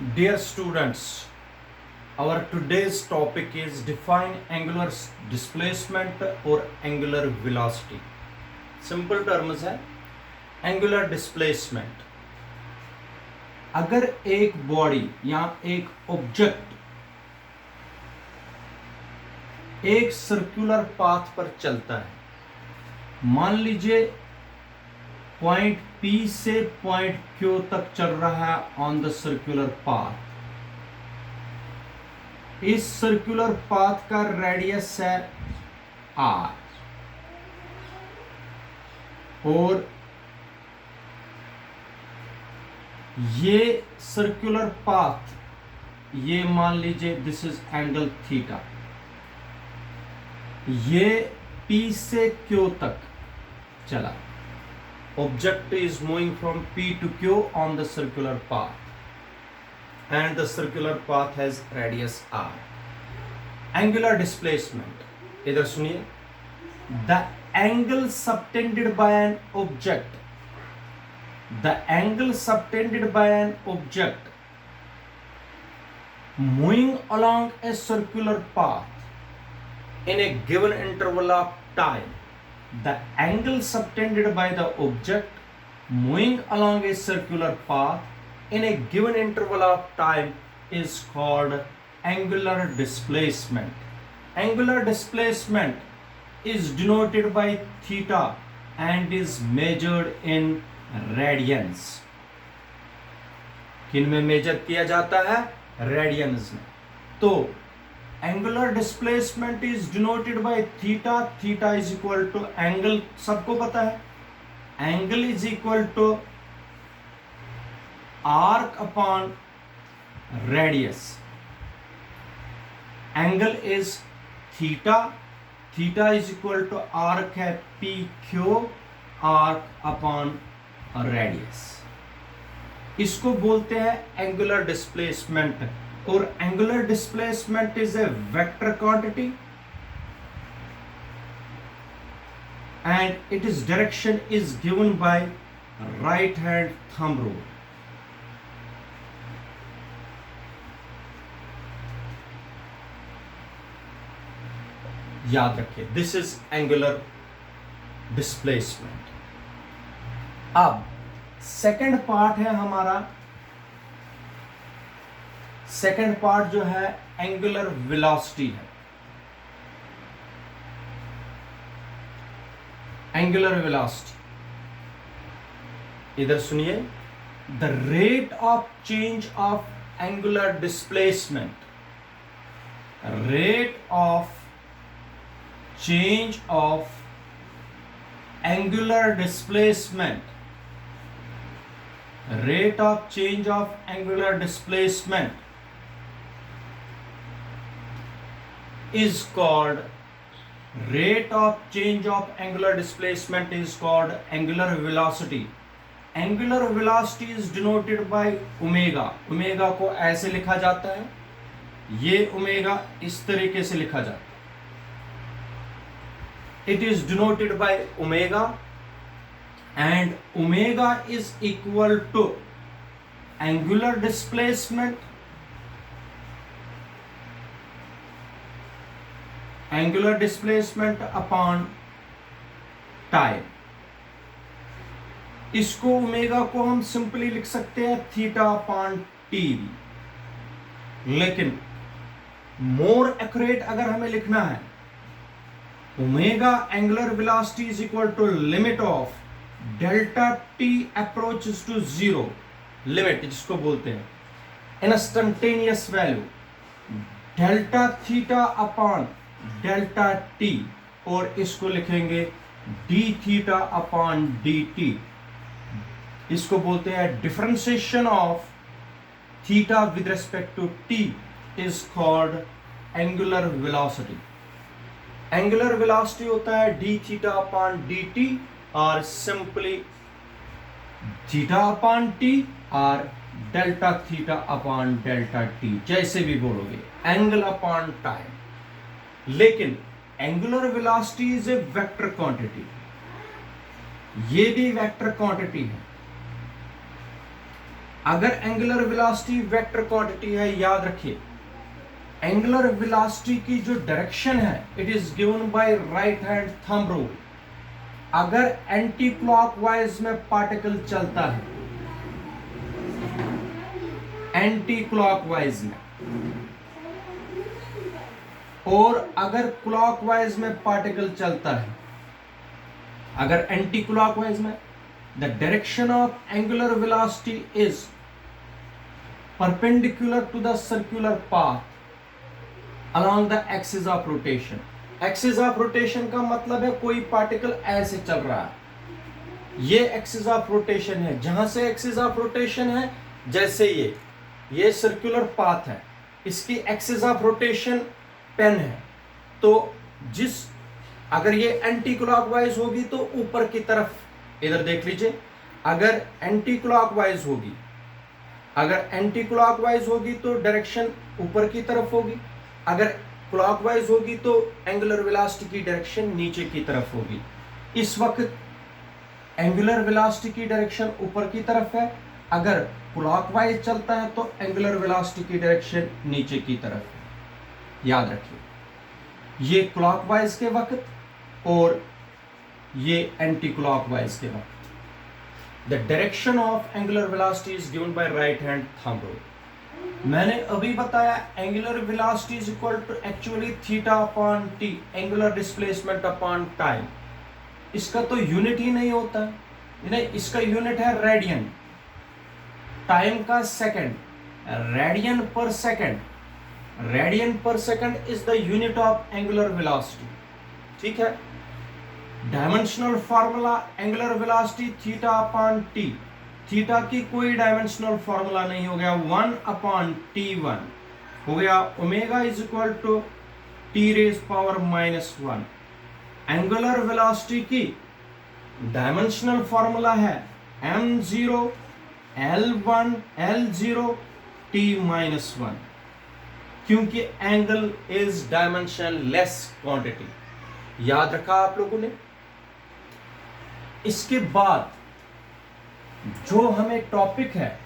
Dear students, our today's topic is define angular displacement or angular velocity. Simple terms है angular displacement. अगर एक body या एक object एक सर्कुलर पाथ पर चलता है, मान लीजिए पॉइंट P से पॉइंट Q तक चल रहा है ऑन द सर्कुलर पाथ। इस सर्कुलर पाथ का रेडियस है R और ये सर्कुलर पाथ, ये मान लीजिए दिस इज एंगल थीटा, ये P से Q तक चला। Object is moving from P to Q on the circular path and the circular path has radius R. Angular displacement, इधर सुनिए, the angle subtended by an object, the angle subtended by an object moving along a circular path in a given interval of time. The angle subtended by the object moving along a circular path in a given interval of time is called angular displacement. Angular displacement is denoted by theta and is measured in radians. किन में major किया जाता है? Radiance में। तो angular displacement is denoted by theta. Theta is equal to angle, सबको पता है, angle is equal to arc upon radius. Angle is theta, theta is equal to arc है PQ, arc upon radius. इसको बोलते हैं angular displacement. और angular displacement is a vector quantity and its direction is given by right hand thumb rule. याद रखिए, this is angular displacement. अब second part है हमारा, सेकेंड पार्ट जो है एंगुलर वेलोसिटी है। एंगुलर वेलोसिटी, इधर सुनिए, the rate of change of angular displacement, rate of change of angular displacement, rate of change of angular displacement is called, rate of change of angular displacement is called angular velocity. Angular velocity is denoted by omega. Omega को ऐसे लिखा जाता है, ये omega इस तरीके से लिखा जाता है। It is denoted by omega and omega is equal to angular displacement upon time. इसको ओमेगा को हम सिंपली लिख सकते हैं थीटा अपॉन टी, लेकिन मोर एक्यूरेट अगर हमें लिखना है, omega angular velocity is equal to limit of delta t approaches to zero, limit जिसको बोलते हैं instantaneous value delta theta upon delta t, और इसको लिखेंगे d theta upon d t. इसको बोलते हैं differentiation of theta with respect to t is called angular velocity. Angular velocity होता है d theta upon d t और सिंपली थीटा अपॉन टी और delta theta upon delta T, जैसे भी बोलोगे, एंगल अपॉन टाइम। लेकिन angular velocity is a vector quantity, ये भी वेक्टर क्वांटिटी है। अगर एंगुलर वेलोसिटी वेक्टर क्वांटिटी है, याद रखिए एंगुलर वेलोसिटी की जो डायरेक्शन है it is given by right hand thumb rule. अगर एंटी क्लॉकवाइज में पार्टिकल चलता है, एंटी क्लॉकवाइज में, और अगर क्लॉकवाइज में पार्टिकल चलता है, अगर एंटी क्लॉकवाइज में, the direction of angular velocity is perpendicular to the circular path along the axis of rotation। Axis of rotation का मतलब है कोई पार्टिकल ऐसे चल रहा है, ये एक्सिस ऑफ रोटेशन है। जहां से एक्सिस ऑफ रोटेशन है, जैसे ये सर्कुलर पाथ है, इसकी एक्सिस ऑफ रोटेशन पेन है, तो अगर ये एंटी क्लॉकवाइज होगी तो ऊपर की तरफ, इधर देख लीजिए, अगर एंटी क्लॉकवाइज होगी, अगर एंटी क्लॉकवाइज होगी तो डायरेक्शन ऊपर की तरफ होगी, अगर क्लॉकवाइज होगी तो एंगुलर वेलोसिटी की डायरेक्शन नीचे की तरफ होगी। इस वक्त एंगुलर वेलोसिटी की डायरेक्शन ऊपर की तरफ है, अगर क्लॉकवाइज चलता है तो एंगुलर वेलोसिटी की डायरेक्शन नीचे की तरफ है। याद रखिए ये क्लॉकवाइज के वक्त और ये एंटी क्लॉकवाइज के वक्त। The direction of angular velocity is given by right hand thumb rule. मैंने अभी बताया angular velocity is equal to actually theta upon t, angular displacement upon time. इसका तो यूनिट ही नहीं होता, नहीं, इसका यूनिट है रेडियन, टाइम का सेकंड, रेडियन पर सेकंड। रेडियन पर second is the unit of angular velocity. ठीक है, dimensional formula angular velocity theta upon T. Theta की कोई डायमेंशनल फॉर्मूला नहीं, हो गया 1 अपॉन T1, हो गया omega is equal to t raise power -1। Angular velocity की डायमेंशनल फॉर्मूला है m0 L1 L0 T-1, क्योंकि angle is dimensionless quantity. याद रखा आप लोगों ने। इसके बाद जो हमें टॉपिक है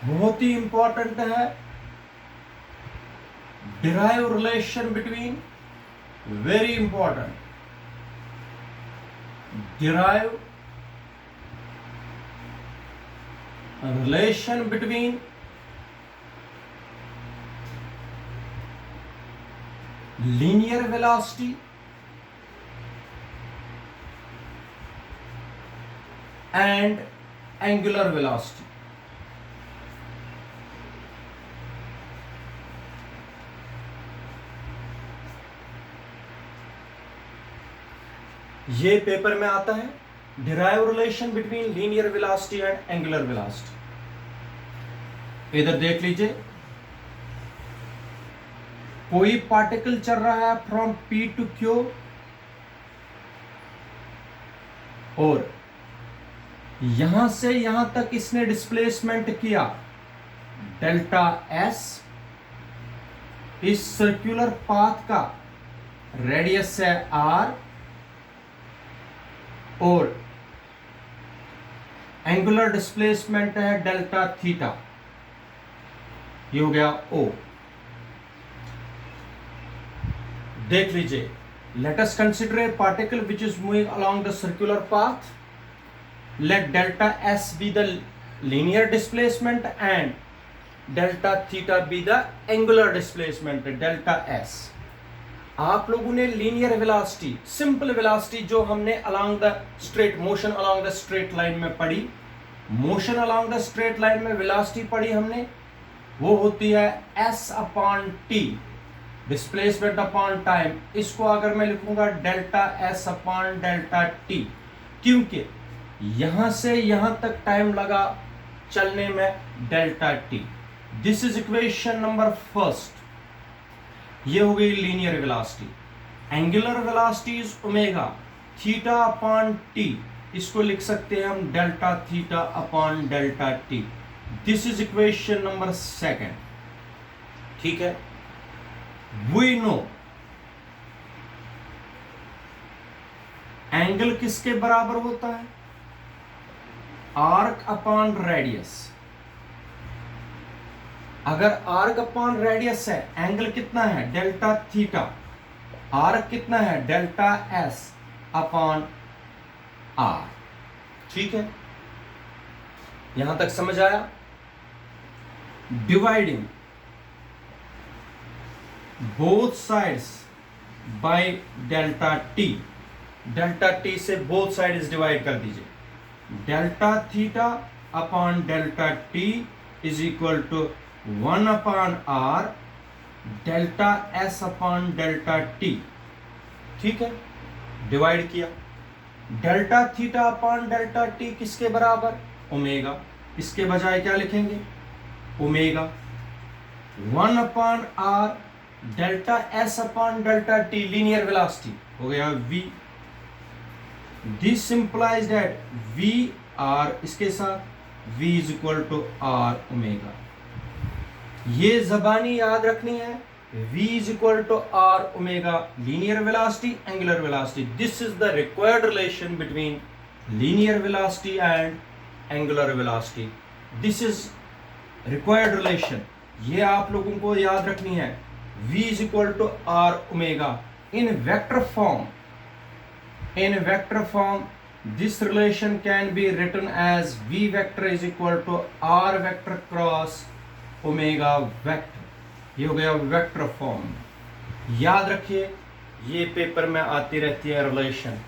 बहुत ही इंपॉर्टेंट है, derive relation between, very important, derive relation between linear velocity and angular velocity। ये पेपर में आता है, derive relation between linear velocity and angular velocity. इधर देख लीजिए, कोई पार्टिकल चल रहा है फ्रॉम P टू Q, और यहां से यहां तक इसने डिस्प्लेसमेंट किया डेल्टा S। इस सर्कुलर पाथ का रेडियस है R और एंगुलर डिस्प्लेसमेंट है डेल्टा थीटा, ये हो गया O। देख लीजिए, let us consider a particle which is moving along the circular path. Let delta S be the linear displacement and delta theta be the angular displacement, delta S। आप लोगों ने linear velocity, simple velocity जो हमने along the straight motion along the straight line में पढ़ी, motion along the straight line में velocity पढ़ी हमने, वो होती है S upon T, displacement upon time. इसको अगर मैं लिखूंगा delta S upon delta T, क्योंकि यहां से यहां तक टाइम लगा चलने में, delta T. This is equation number first. ये हो गई linear velocity. Angular velocity is omega theta upon T, इसको लिख सकते हैं हम delta theta upon delta T. This is equation number second. ठीक है, वी नो एंगल किसके बराबर होता है? आर्क अपॉन रेडियस, अगर आर्क अपॉन रेडियस है, एंगल कितना है डेल्टा थीटा, आर्क कितना है डेल्टा एस अपॉन आर। ठीक है, यहां तक समझ आया। Dividing both sides by delta t, delta t से बोथ साइड्स डिवाइड कर दीजिए। Delta theta upon delta t is equal to 1 upon r delta s upon delta t. ठीक है, डिवाइड किया। Delta theta upon delta t किसके बराबर, omega. इसके बजाय क्या लिखेंगे, omega. 1 upon r delta s upon delta t linear velocity हो गया v। This implies that v r, इसके साथ v is equal to r omega. ये जबानी याद रखनी है, v is equal to r omega linear velocity angular velocity. This is the required relation between linear velocity and angular velocity. This is required relation, ये आप लोगों को याद रखनी है। v is equal to r omega in vector form. In vector form, this relation can be written as v vector is equal to r vector cross omega vector. ये हो गया वेक्टर फॉर्म। याद रखिए, ये पेपर में आती रहती है रिलेशन।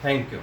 Thank you.